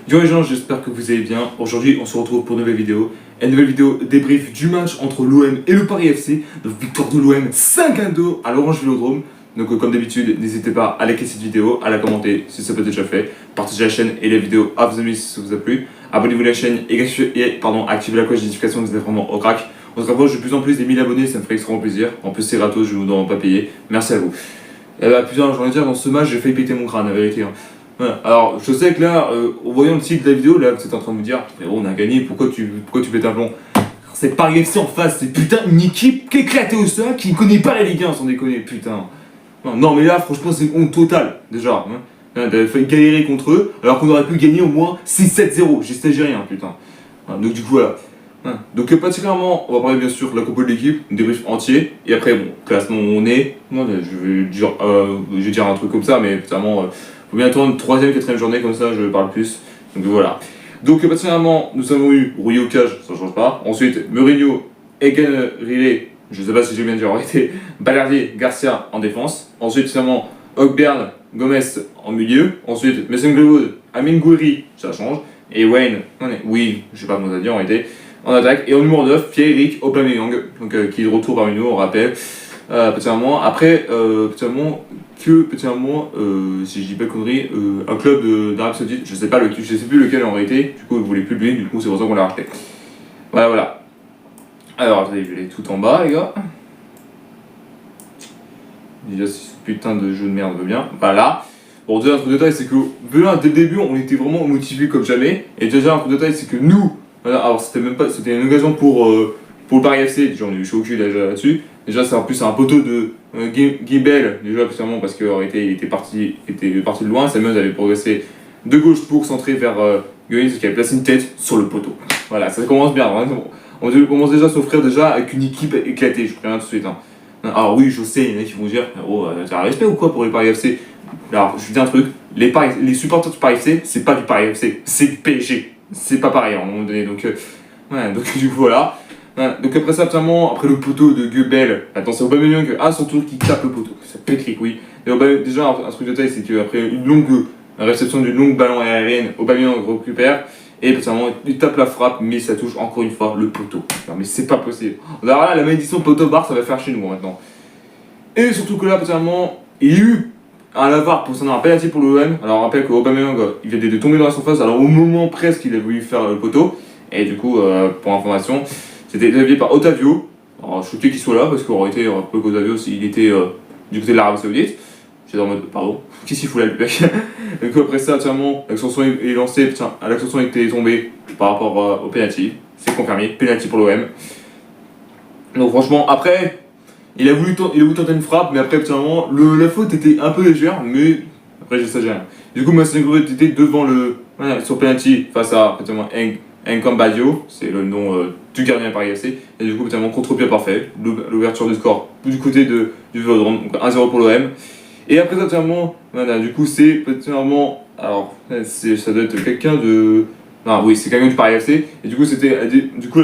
Yo les gens, j'espère que vous allez bien. Aujourd'hui, on se retrouve pour une nouvelle vidéo. Une nouvelle vidéo débrief du match entre l'OM et le Paris FC. Donc victoire de l'OM 5-2 à l'Orange Vélodrome. Donc comme d'habitude, n'hésitez pas à liker cette vidéo, à la commenter si ça peut être déjà fait. Partagez la chaîne et la vidéo à vos amis si ça vous a plu. Abonnez-vous à la chaîne et activez la cloche de notification, vous êtes vraiment au crack. On se rapproche de plus en plus des 1000 abonnés, ça me ferait extrêmement plaisir. En plus c'est gratos, je ne vous demande pas payer. Merci à vous. Et bah putain, j'ai envie de dire, dans ce match, j'ai failli péter mon crâne, la vérité. Ouais, alors, je sais que là, en voyant le titre de la vidéo, là, vous êtes en train de me dire, frérot, on a gagné, pourquoi tu pètes un plomb? C'est Paris FC en face, c'est putain une équipe qui est éclatée au sol, qui ne connaît pas la Ligue 1, sans déconner, putain. Non, mais là, franchement, c'est une honte totale, déjà. T'avais failli galérer contre eux, alors qu'on aurait pu gagner au moins 6-7-0, j'essaie rien, putain. Donc, du coup, voilà. Donc, particulièrement, on va parler bien sûr de la compo de l'équipe, un débrief entier, et après, bon, classement où on est. Je vais dire un truc comme ça, mais notamment. Faut bien attendre 3ème, 4ème journée, comme ça je parle plus. Donc voilà. Donc personnellement, nous avons eu Rouillé au cage, ça ne change pas. Ensuite, Mourinho, Eken Riley, je ne sais pas si j'ai bien dit en réalité, Balerdi, Garcia en défense. Ensuite, finalement, Ogburn, Gomez en milieu. Ensuite, Mason Greenwood, Amin Gouiri, ça change. Et Wayne, oui, je sais pas comment ça dire en réalité, en attaque. Et en numéro 9, Pierre-Emerick Aubameyang, donc qui est de retour parmi nous, on rappelle. Personnellement, après, si je dis pas de conneries, un club d'Arabie Saoudite, je sais plus lequel en réalité, du coup, il voulait plus de lui, du coup, c'est pour ça qu'on l'a racheté. Voilà. Alors, attendez, je vais aller tout en bas, les gars. Déjà, si ce putain de jeu de merde veut bien. Voilà. Bon, déjà, un truc de détail, c'est que, là, dès le début, on était vraiment motivés comme jamais. Et déjà, un truc de détail, c'est que nous, voilà, alors c'était une occasion pour le Paris FC, déjà, on est eu chaud au cul déjà là-dessus. Déjà, c'est en plus un poteau de Guibel, déjà, spécialement parce qu'en réalité, il était parti de loin. Samuel avait progressé de gauche pour centrer vers Goïs, qui avait placé une tête sur le poteau. Voilà, ça commence bien. Vraiment. On commence déjà à s'offrir déjà avec une équipe éclatée, je préviens tout de suite. Alors oui, je sais, il y en a qui vont dire, oh, t'as un respect ou quoi pour les Paris FC? Alors, je vous dis un truc, les supporters du Paris FC, c'est pas du Paris FC, c'est du PSG. C'est pas pareil à un moment donné, donc du coup, voilà. Donc après ça, notamment, après le poteau de Guebel, attends, c'est Aubameyang à son tour qui tape le poteau. Ça pétrique, oui. Et déjà, un truc de taille, c'est qu'après une réception d'une longue ballon aérienne, Aubameyang récupère. Et notamment, il tape la frappe, mais ça touche encore une fois le poteau. Non, mais c'est pas possible. Alors là, la malédiction poteau-bar, ça va faire chez nous maintenant. Et surtout que là, notamment, il y a eu un lavar pour un penalty pour l'OM. Alors on rappelle qu'Aubameyang, il vient de tomber dans la surface. Alors au moment presque, il a voulu faire le poteau. Et du coup, pour information, c'était dévié par Otavio. Alors je suis qu'il soit là parce qu'en réalité, un peu qu'Otavio, il était du côté de l'Arabie Saoudite. J'étais en mode, pardon, qu'est-ce qu'il fout là le mec? Donc après ça, actuellement, l'extension est lancée, putain, l'extension était tombée par rapport au penalty. C'est confirmé, penalty pour l'OM. Donc franchement, après, il a voulu tenter une frappe, mais après, personnellement, la faute était un peu légère, mais après, j'exagère. Du coup, Mason Greenwood était devant sur penalty face à Nkambadio, c'est le nom du gardien Paris FC, et du coup, peut-être contre-pied parfait, l'ouverture du score du côté du Vélodrome, donc 1-0 pour l'OM. Et après, totalement, du coup, c'est peut-être alors, ça doit être quelqu'un de. Non, oui, c'est quelqu'un du Paris FC, et du coup, c'était la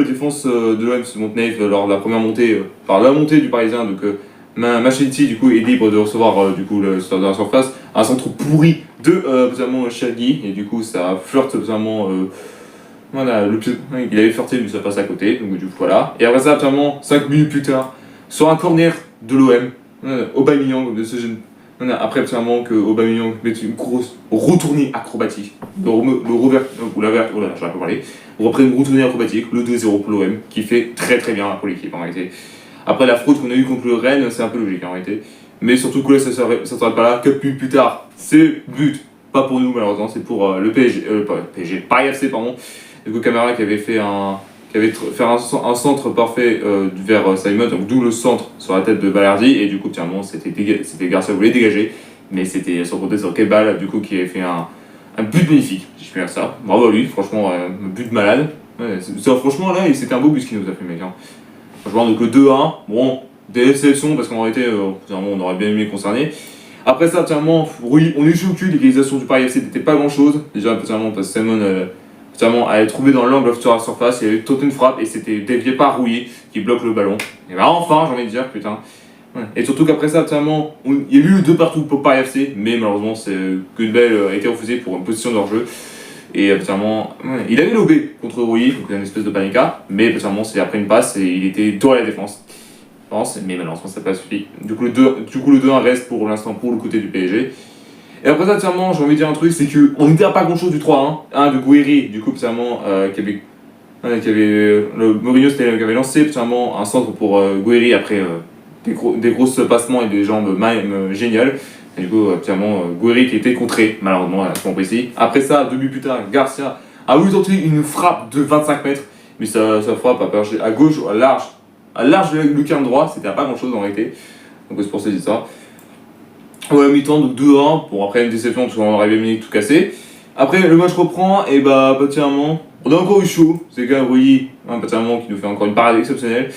défense de l'OM se monte naïf lors de la première montée, la montée du Parisien, donc Machetti, du coup, est libre de recevoir, dans la surface, un centre pourri de, Chergui, et du coup, ça flirte, il avait flirté, mais ça passe à côté, donc du coup voilà. Et après ça, absolument 5 minutes plus tard, sur un corner de l'OM, Aubameyang de ce jeune. Après, absolument que Aubameyang met une grosse retournée acrobatique. Reprend une retournée acrobatique, le 2-0 pour l'OM, qui fait très très bien pour l'équipe en réalité. Après la fraude qu'on a eue contre le Rennes, c'est un peu logique en réalité. Mais surtout que là, ça ne s'arrête pas là. 4 minutes plus tard, c'est but. Pas pour nous malheureusement, c'est pour le PSG, Paris FC, pardon. Du coup, Camara qui avait fait un centre parfait vers Simon, donc d'où le centre sur la tête de Balerdi, et du coup, clairement, c'était Garcia voulait dégager, mais c'était sans compter sur Kebal, du coup, qui avait fait un but magnifique, si je peux dire ça. Bravo à lui, franchement, un but de malade. Franchement, là, c'était un beau but qu'il nous a fait, mec. Franchement, donc le 2-1, bon, des déceptions, parce qu'en réalité, on aurait bien aimé concerner. Après ça, clairement, oui, on est chaud au cul, l'égalisation du Paris FC n'était pas grand chose. Déjà, clairement, parce que Simon elle est trouvée dans l'angle sur la surface, il y avait tenté une frappe et c'était dévié par Rouillé qui bloque le ballon. Et bah enfin, j'ai envie de dire, putain. Et surtout qu'après ça, il y a eu 2 partout pour Paris FC, mais malheureusement, Goodbell a été refusé pour une position de hors-jeu. Et particulièrement, il avait lobé contre Rui, donc une espèce de panica, mais particulièrement c'est après une passe et il était dos à la défense. Mais malheureusement ça n'a pas suffi. Du coup le 2-1 reste pour l'instant pour le côté du PSG. Et après ça, particulièrement, j'ai envie de dire un truc, c'est qu'on n'était à pas grand chose du 3-1. Un de Guiri, du coup, particulièrement, le Mourinho qui avait lancé particulièrement un centre pour Guiri après des grosses passements et des jambes géniales. Et du coup, particulièrement, Guiri qui était contré, malheureusement, à ce moment précis. Après ça, 2 buts plus tard, Garcia a voulu tenter une frappe de 25 mètres, mais sa frappe a perché à gauche, à large de lucarne droit, c'était à pas grand chose en réalité. Donc c'est pour ça que je dis ça. Ouais, mi-temps, donc 2-1. Bon, après une déception, parce qu'on aurait bien mis tout cassé. Après, le match reprend, et bah, particulièrement, on a encore eu chaud. C'est quand même Rui, particulièrement, qui nous fait encore une parade exceptionnelle.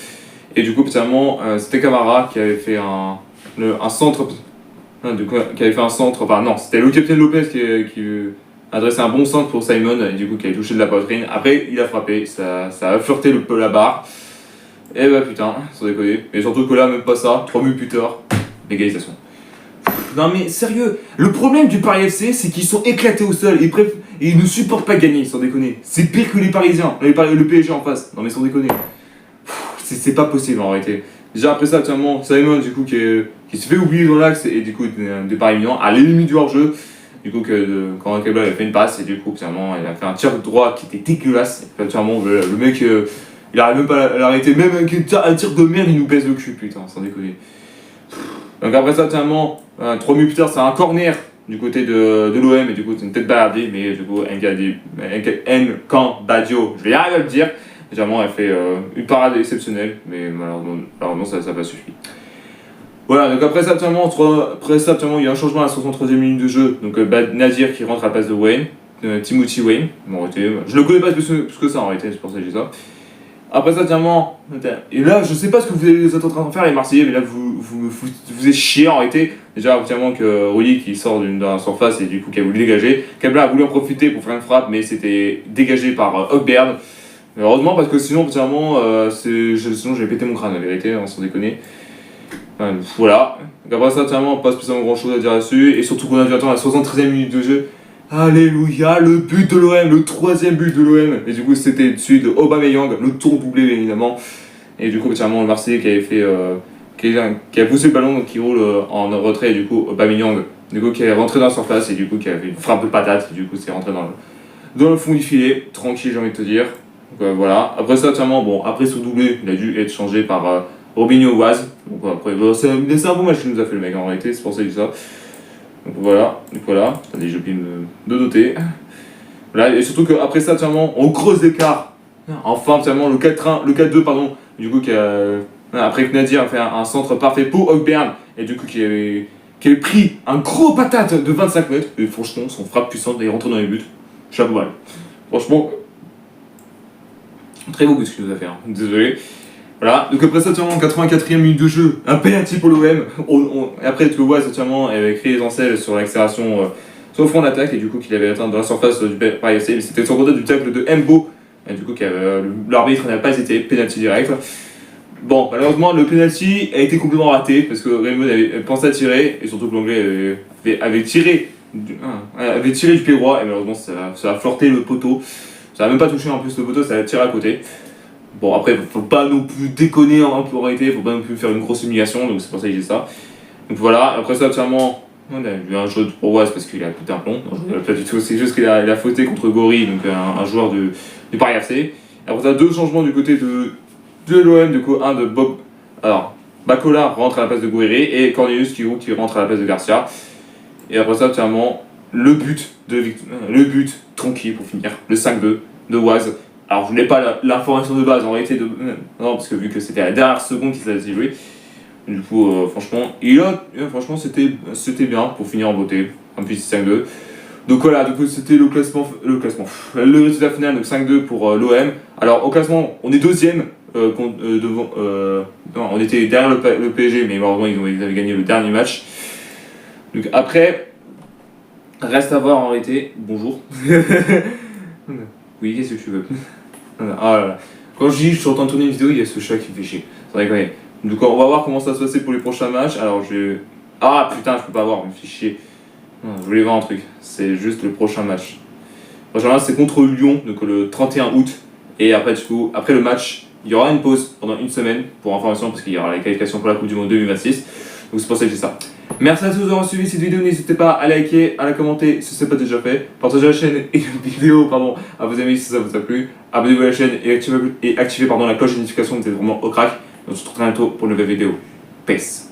Et du coup, particulièrement, c'était Camara qui avait fait un centre. Qui avait fait un centre. Enfin, non, c'était le capitaine Lopez qui a adressé un bon centre pour Simon, et du coup, qui avait touché de la poitrine. Après, il a frappé, ça a flirté la barre. Et bah, putain, sans déconner. Et surtout que là, même pas ça, 3 minutes plus tard, égalisation. Non mais sérieux, le problème du Paris FC, c'est qu'ils sont éclatés au sol et ils ne supportent pas gagner, sans déconner. C'est pire que les Parisiens, le PSG en face. Non mais sans déconner. C'est pas possible en réalité. Déjà après ça, actuellement, Simon du coup qui se fait oublier dans l'axe et du coup de Paris Milan à la limite du hors-jeu. Du coup quand Kebla a fait une passe et du coup finalement il a fait un tir droit qui était dégueulasse. Et, finalement le mec il arrive même pas à l'arrêter, même avec un tir de merde il nous baisse le cul, putain, sans déconner. Donc après ça, finalement, 3 minutes plus tard, c'est un corner du côté de l'OM, et du coup, c'est une tête baladée, mais du coup, Nkan Badio, je vais y arriver à le dire. Généralement, elle fait une parade exceptionnelle, mais malheureusement ça n'a pas suffi. Voilà, donc après ça, finalement, il y a un changement à la 63e minute de jeu. Donc Nadir qui rentre à la place de Wayne, Timothy Wayne. Bon, je le connais pas plus que ça en réalité, c'est pour ça que j'ai ça. Après ça, finalement, et là, je sais pas ce que vous êtes en train de faire, les Marseillais, mais là, vous êtes chiés en réalité. Déjà, obviamente que Rulli qui sort de la surface et du coup qui a voulu dégager. Kabla a voulu en profiter pour faire une frappe, mais c'était dégagé par Højbjerg. Mais heureusement, parce que sinon, particulièrement, sinon j'avais pété mon crâne, la vérité, sans déconner. Voilà. Donc après ça, finalement, pas spécialement grand chose à dire là-dessus. Et surtout qu'on a dû attendre la 73e minute de jeu. Alléluia, le but de l'OM, le 3e but de l'OM. Et du coup, c'était celui de Aubameyang, le tour doublé évidemment. Et du coup, particulièrement, le Marseillais qui avait fait. Qui a poussé le ballon qui roule en retrait, et du coup, Aubameyang, du coup, qui est rentré dans la surface et du coup, qui a fait une frappe de patate. Et du coup, c'est rentré dans le fond du filet. Tranquille, j'ai envie de te dire. Donc voilà. Après ça, particulièrement, bon, après ce doublé, il a dû être changé par Robinho Waz. Donc après, c'est un bon match qu'il nous a fait le mec en réalité, c'est pour ça que je dis ça. Donc voilà. Attendez, j'ai oublié de noter. Voilà, et surtout qu'après ça, finalement, on creuse l'écart. Enfin, finalement, le 4-1, le 4-2, pardon, du coup, après que Nadir a fait un centre parfait pour Højbjerg, et du coup, qui avait pris un gros patate de 25 mètres, et franchement, son frappe puissante est rentré dans les buts. Chapeau bas. Franchement, très beau but ce qu'il nous a fait, hein. Désolé. Voilà, donc après ça, 84e minute de jeu, un penalty pour l'OM. Et après, tu vois, certainement, elle avait créé les ancelles sur l'accélération sur le front d'attaque, et du coup, qu'il avait atteint dans la surface du Paris FC. Mais c'était sur côté du tacle de Mbo, et du coup, l'arbitre n'a pas été penalty direct. Bon, malheureusement, le penalty a été complètement raté, parce que Raymond avait pensé à tirer, et surtout que l'anglais avait tiré du pied droit, et malheureusement, ça a flirté le poteau. Ça n'a même pas touché en plus le poteau, ça a tiré à côté. Bon, après, faut pas non plus déconner en réalité, faut pas non plus faire une grosse humiliation, donc c'est pour ça que j'ai ça. Donc voilà, après ça, actuellement, on a eu un jeu de Provaz parce qu'il a pété un plomb. Non, pas du tout, c'est juste qu'il a fauté contre Gori, donc un joueur du Paris FC. Après ça, 2 changements du côté de l'OM, du coup, un de Bob. Alors, Bacola rentre à la place de Guiri et Cornelius qui rentre à la place de Garcia. Et après ça, actuellement, le but tranquille pour finir, le 5-2 de Waz. Alors, je n'ai pas l'information de base en réalité, non, parce que vu que c'était à la dernière seconde qu'il s'est joué, du coup, franchement, franchement c'était bien pour finir en beauté, un petit 5-2. Donc voilà, du coup, c'était le résultat final, donc 5-2 pour l'OM. Alors, au classement, on est 2ème, non, on était derrière le PSG, mais malheureusement, ils avaient gagné le dernier match. Donc après, reste à voir en réalité. Bonjour. Oui, qu'est-ce que tu veux? Ah là là. Quand je dis je suis en train de tourner une vidéo, il y a ce chat qui me fait chier. C'est vrai que ouais. Donc on va voir comment ça va se passer pour les prochains matchs. Alors Ah putain, je peux pas voir, il me fait chier. Non, je voulais voir un truc. C'est juste le prochain match. En général, c'est contre Lyon, donc le 31 août. Et après, du coup, après le match, il y aura une pause pendant une semaine, pour information, parce qu'il y aura les qualifications pour la Coupe du Monde 2026. Donc c'est pour ça que j'ai ça. Merci à tous d'avoir suivi cette vidéo, n'hésitez pas à liker, à la commenter si ce n'est pas déjà fait, partagez la chaîne et la vidéo à vos amis si ça vous a plu, abonnez-vous à la chaîne et activez la cloche de notification, vous êtes vraiment au crack. On se retrouve très bientôt pour une nouvelle vidéo. Peace.